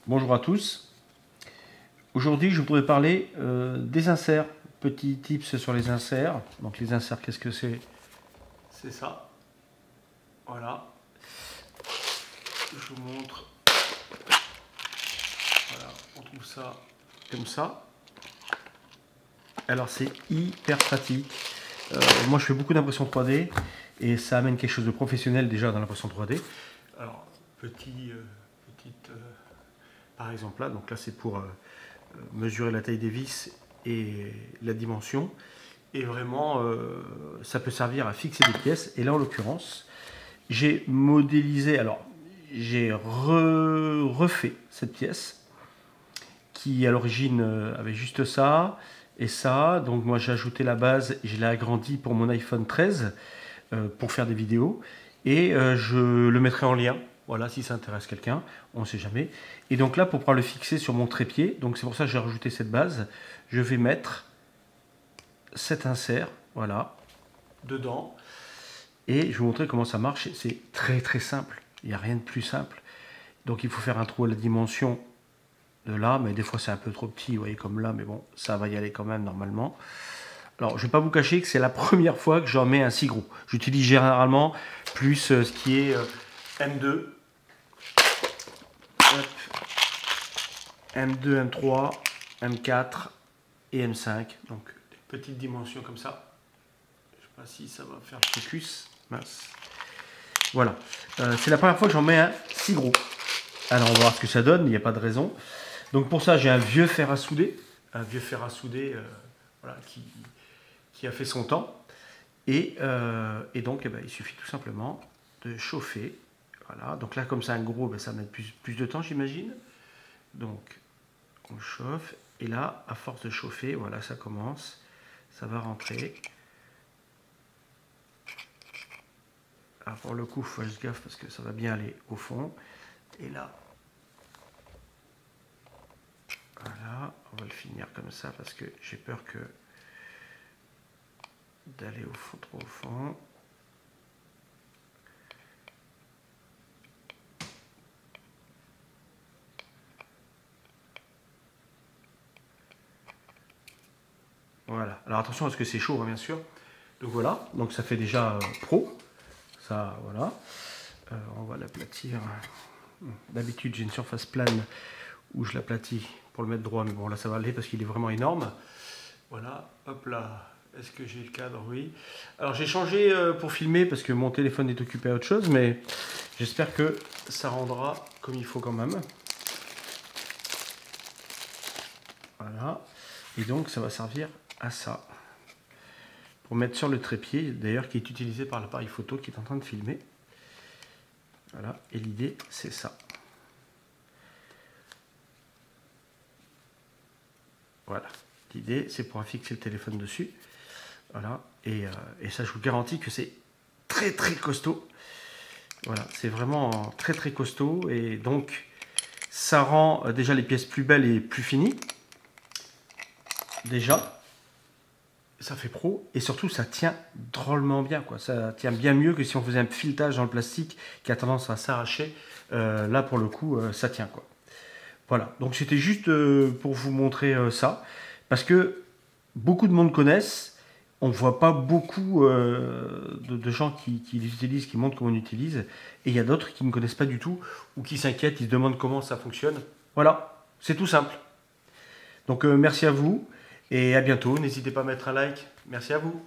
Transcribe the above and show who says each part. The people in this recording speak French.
Speaker 1: Bonjour à tous. Aujourd'hui, je voudrais parler des inserts. Petit tips sur les inserts. Donc les inserts, qu'est-ce que c'est? C'est ça. Voilà. Je vous montre. Voilà, on trouve ça comme ça. Alors c'est hyper pratique. Moi, je fais beaucoup d'impression 3D et ça amène quelque chose de professionnel déjà dans l'impression 3D. Alors, par exemple là, donc là c'est pour mesurer la taille des vis et la dimension. Et vraiment, ça peut servir à fixer des pièces. Et là, en l'occurrence, j'ai modélisé, alors j'ai refait cette pièce qui à l'origine avait juste ça et ça. Donc moi j'ai ajouté la base, je l'ai agrandi pour mon iPhone 13 pour faire des vidéos. Et je le mettrai en lien. Voilà, si ça intéresse quelqu'un, on ne sait jamais. Et donc là, pour pouvoir le fixer sur mon trépied, donc c'est pour ça que j'ai rajouté cette base, je vais mettre cet insert, voilà, dedans. Et je vais vous montrer comment ça marche. C'est très très simple. Il n'y a rien de plus simple. Donc il faut faire un trou à la dimension de là, mais des fois c'est un peu trop petit, vous voyez, comme là, mais bon, ça va y aller quand même normalement. Alors, je ne vais pas vous cacher que c'est la première fois que j'en mets un si gros. J'utilise généralement plus ce qui est M2. Hop. M2, M3, M4 et M5. Donc, des petites dimensions comme ça. Je ne sais pas si ça va faire le focus. Mince. Voilà. C'est la première fois que j'en mets un si gros. Alors, on va voir ce que ça donne. Il n'y a pas de raison. Donc, pour ça, j'ai un vieux fer à souder. Un vieux fer à souder voilà, qui a fait son temps. Et donc, eh ben, il suffit tout simplement de chauffer. Voilà. Donc là, comme c'est un gros, ben, ça va mettre plus de temps, j'imagine. Donc, on chauffe. Et là, à force de chauffer, voilà, ça commence. Ça va rentrer. Alors, pour le coup, il faut faire gaffe parce que ça va bien aller au fond. Et là, voilà, on va le finir comme ça parce que j'ai peur que d'aller au fond, trop au fond. Voilà. Alors attention parce que c'est chaud, hein, bien sûr. Donc voilà. Donc ça fait déjà pro. Ça, voilà. On va l'aplatir. D'habitude, j'ai une surface plane où je l'aplatis pour le mettre droit, mais bon, là ça va aller parce qu'il est vraiment énorme. Voilà. Hop là. Est-ce que j'ai le cadre? Oui. Alors j'ai changé pour filmer parce que mon téléphone est occupé à autre chose, mais j'espère que ça rendra comme il faut quand même. Voilà. Et donc ça va servir à ça. Pour mettre sur le trépied, d'ailleurs, qui est utilisé par l'appareil photo qui est en train de filmer. Voilà. Et l'idée, c'est ça. Voilà. L'idée, c'est pour fixer le téléphone dessus. Voilà. Et ça, je vous garantis que c'est très très costaud. Voilà. C'est vraiment très très costaud. Et donc, ça rend déjà les pièces plus belles et plus finies. Déjà. Ça fait pro. Et surtout, ça tient drôlement bien, quoi. Ça tient bien mieux que si on faisait un filetage dans le plastique qui a tendance à s'arracher. Là, pour le coup, ça tient, quoi. Voilà. Donc, c'était juste pour vous montrer ça. Parce que beaucoup de monde connaissent. On ne voit pas beaucoup de gens qui les utilisent, qui montrent comment on utilise. Et il y a d'autres qui ne connaissent pas du tout ou qui s'inquiètent, ils se demandent comment ça fonctionne. Voilà, c'est tout simple. Donc merci à vous et à bientôt. N'hésitez pas à mettre un like. Merci à vous.